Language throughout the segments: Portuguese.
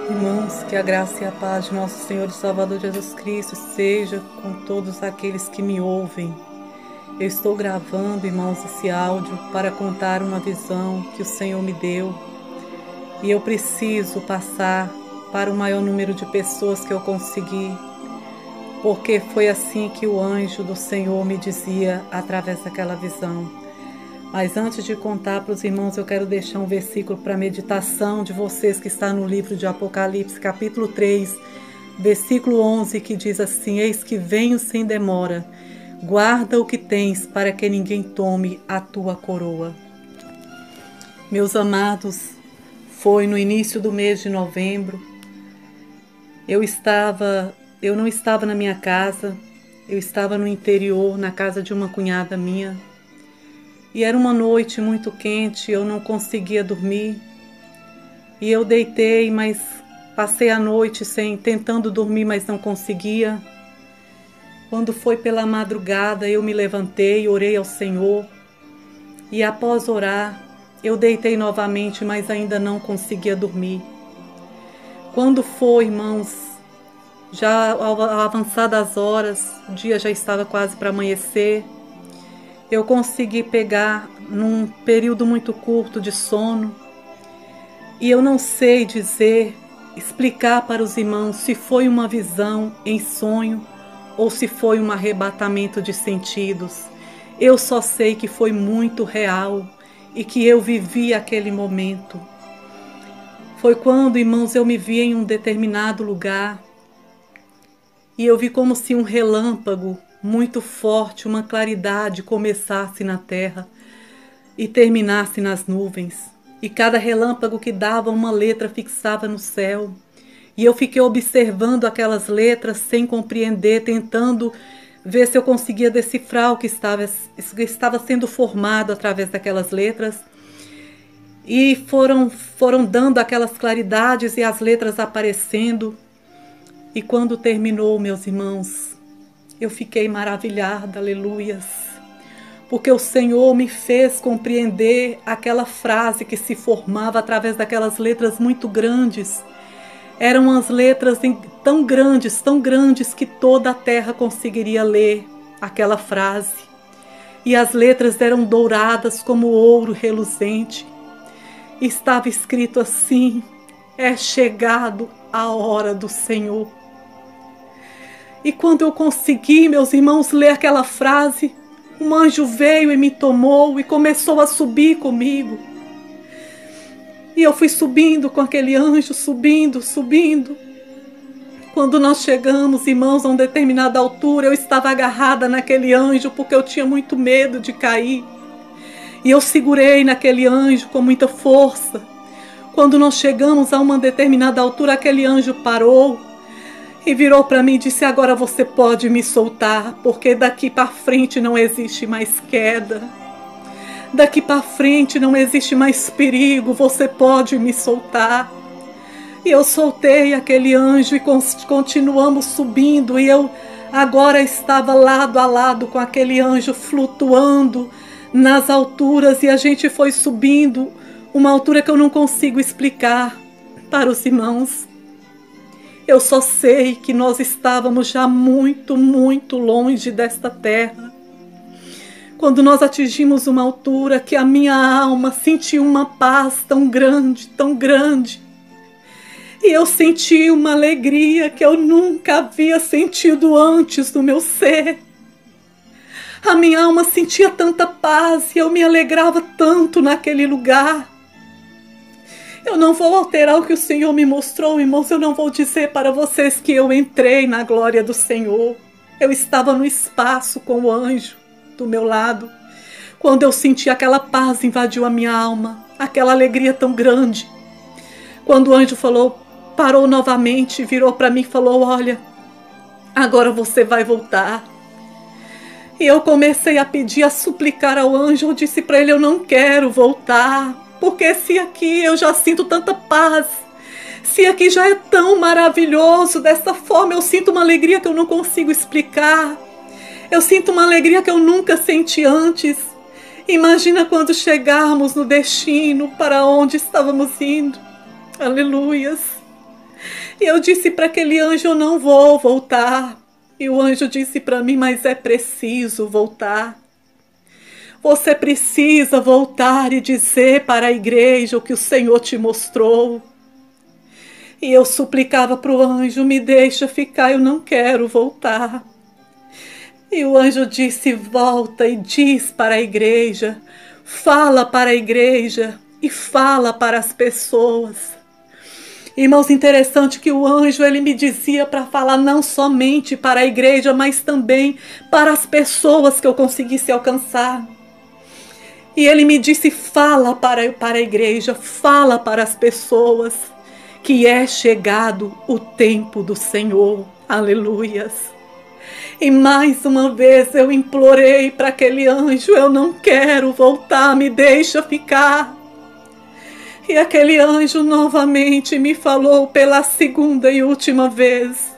Irmãos, que a graça e a paz de nosso Senhor e Salvador Jesus Cristo seja com todos aqueles que me ouvem. Eu estou gravando, irmãos, esse áudio para contar uma visão que o Senhor me deu. E eu preciso passar para o maior número de pessoas que eu conseguir, porque foi assim que o anjo do Senhor me dizia através daquela visão. Mas antes de contar para os irmãos, eu quero deixar um versículo para a meditação de vocês que está no livro de Apocalipse, capítulo 3, versículo 11, que diz assim: Eis que venho sem demora, guarda o que tens para que ninguém tome a tua coroa. Meus amados, foi no início do mês de novembro. Eu não estava na minha casa, eu estava no interior, na casa de uma cunhada minha. E era uma noite muito quente, eu não conseguia dormir. E eu deitei, mas passei a noite tentando dormir, mas não conseguia. Quando foi pela madrugada, eu me levantei, orei ao Senhor. E após orar, eu deitei novamente, mas ainda não conseguia dormir. Quando foi, irmãos, já avançadas horas, o dia já estava quase para amanhecer, eu consegui pegar num período muito curto de sono. E eu não sei explicar para os irmãos se foi uma visão em sonho ou se foi um arrebatamento de sentidos. Eu só sei que foi muito real e que eu vivi aquele momento. Foi quando, irmãos, eu me vi em um determinado lugar e eu vi como se um relâmpago muito forte, uma claridade começasse na terra e terminasse nas nuvens. E cada relâmpago que dava uma letra fixava no céu. E eu fiquei observando aquelas letras sem compreender, tentando ver se eu conseguia decifrar o que estava sendo formado através daquelas letras. E foram dando aquelas claridades e as letras aparecendo. E quando terminou, meus irmãos, eu fiquei maravilhada, aleluias, porque o Senhor me fez compreender aquela frase que se formava através daquelas letras muito grandes. Eram as letras tão grandes que toda a terra conseguiria ler aquela frase. E as letras eram douradas como ouro reluzente. E estava escrito assim: é chegado a hora do Senhor. E quando eu consegui, meus irmãos, ler aquela frase, um anjo veio e me tomou e começou a subir comigo. E eu fui subindo com aquele anjo, subindo. Quando nós chegamos, irmãos, a uma determinada altura, eu estava agarrada naquele anjo porque eu tinha muito medo de cair. E eu segurei naquele anjo com muita força. Quando nós chegamos a uma determinada altura, aquele anjo parou e virou para mim e disse: agora você pode me soltar, porque daqui para frente não existe mais queda. Daqui para frente não existe mais perigo, você pode me soltar. E eu soltei aquele anjo e continuamos subindo. E eu agora estava lado a lado com aquele anjo flutuando nas alturas. E a gente foi subindo uma altura que eu não consigo explicar para os irmãos. Eu só sei que nós estávamos já muito longe desta terra. Quando nós atingimos uma altura que a minha alma sentiu uma paz tão grande. E eu senti uma alegria que eu nunca havia sentido antes no meu ser. A minha alma sentia tanta paz e eu me alegrava tanto naquele lugar. Eu não vou alterar o que o Senhor me mostrou, irmãos. Eu não vou dizer para vocês que eu entrei na glória do Senhor. Eu estava no espaço com o anjo do meu lado. Quando eu senti aquela paz invadiu a minha alma, aquela alegria tão grande. Quando o anjo parou novamente, virou para mim e falou: olha, agora você vai voltar. E eu comecei a pedir, a suplicar ao anjo. Eu disse para ele: eu não quero voltar. Porque se aqui eu já sinto tanta paz, se aqui já é tão maravilhoso, dessa forma eu sinto uma alegria que eu não consigo explicar. Eu sinto uma alegria que eu nunca senti antes. Imagina quando chegarmos no destino para onde estávamos indo. Aleluias. E eu disse para aquele anjo: eu não vou voltar. E o anjo disse para mim: mas é preciso voltar. Você precisa voltar e dizer para a igreja o que o Senhor te mostrou. E eu suplicava para o anjo: me deixa ficar, eu não quero voltar. E o anjo disse: volta e diz para a igreja, fala para a igreja e fala para as pessoas. Irmãos, interessante que o anjo, ele me dizia para falar não somente para a igreja, mas também para as pessoas que eu conseguisse alcançar. E ele me disse: fala para a igreja, fala para as pessoas que é chegado o tempo do Senhor. Aleluias. E mais uma vez eu implorei para aquele anjo: eu não quero voltar, me deixa ficar. E aquele anjo novamente me falou pela segunda e última vez.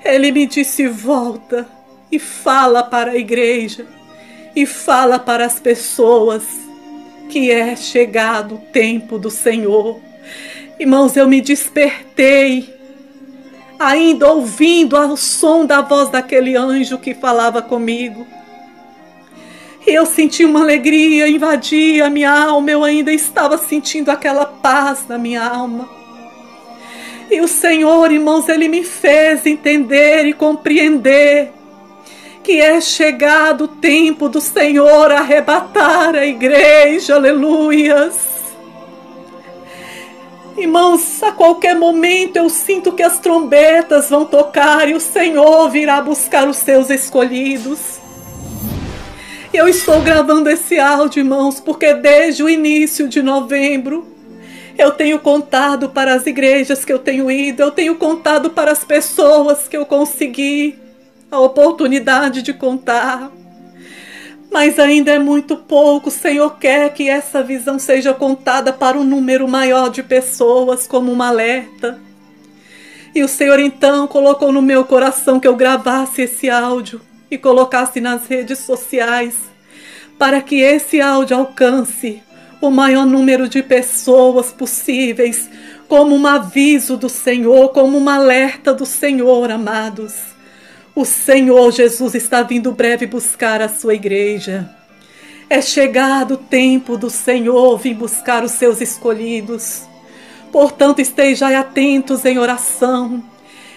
Ele me disse: volta e fala para a igreja e fala para as pessoas que é chegado o tempo do Senhor. Irmãos, eu me despertei, ainda ouvindo o som da voz daquele anjo que falava comigo. E eu senti uma alegria invadir a minha alma, eu ainda estava sentindo aquela paz na minha alma. E o Senhor, irmãos, Ele me fez entender e compreender que é chegado o tempo do Senhor arrebatar a igreja, aleluias. Irmãos, a qualquer momento eu sinto que as trombetas vão tocar e o Senhor virá buscar os seus escolhidos. Eu estou gravando esse áudio, irmãos, porque desde o início de novembro eu tenho contado para as igrejas que eu tenho ido, eu tenho contado para as pessoas que eu consegui a oportunidade de contar. Mas ainda é muito pouco. O Senhor quer que essa visão seja contada para um número maior de pessoas, como um alerta. E o Senhor então colocou no meu coração que eu gravasse esse áudio e colocasse nas redes sociais, para que esse áudio alcance o maior número de pessoas possíveis, como um aviso do Senhor, como um alerta do Senhor, amados. O Senhor Jesus está vindo breve buscar a sua igreja. É chegado o tempo do Senhor vir buscar os seus escolhidos. Portanto, estejai atentos em oração,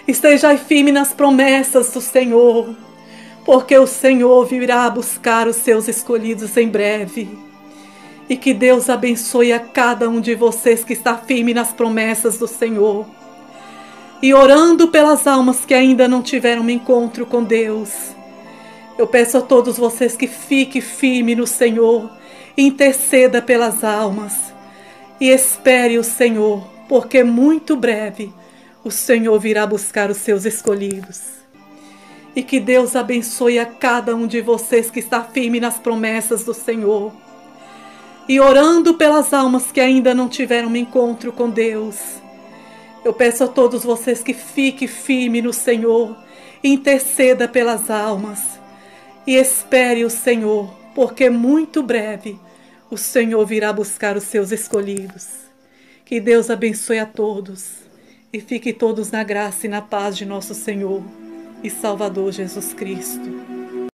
estejai firme nas promessas do Senhor, porque o Senhor virá buscar os seus escolhidos em breve. E que Deus abençoe a cada um de vocês que está firme nas promessas do Senhor. E orando pelas almas que ainda não tiveram um encontro com Deus, eu peço a todos vocês que fiquem firme no Senhor, interceda pelas almas e espere o Senhor, porque muito breve o Senhor virá buscar os seus escolhidos. E que Deus abençoe a cada um de vocês que está firme nas promessas do Senhor. E orando pelas almas que ainda não tiveram um encontro com Deus, eu peço a todos vocês que fiquem firme no Senhor, interceda pelas almas e espere o Senhor, porque muito breve o Senhor virá buscar os seus escolhidos. Que Deus abençoe a todos e fiquem todos na graça e na paz de nosso Senhor e Salvador Jesus Cristo.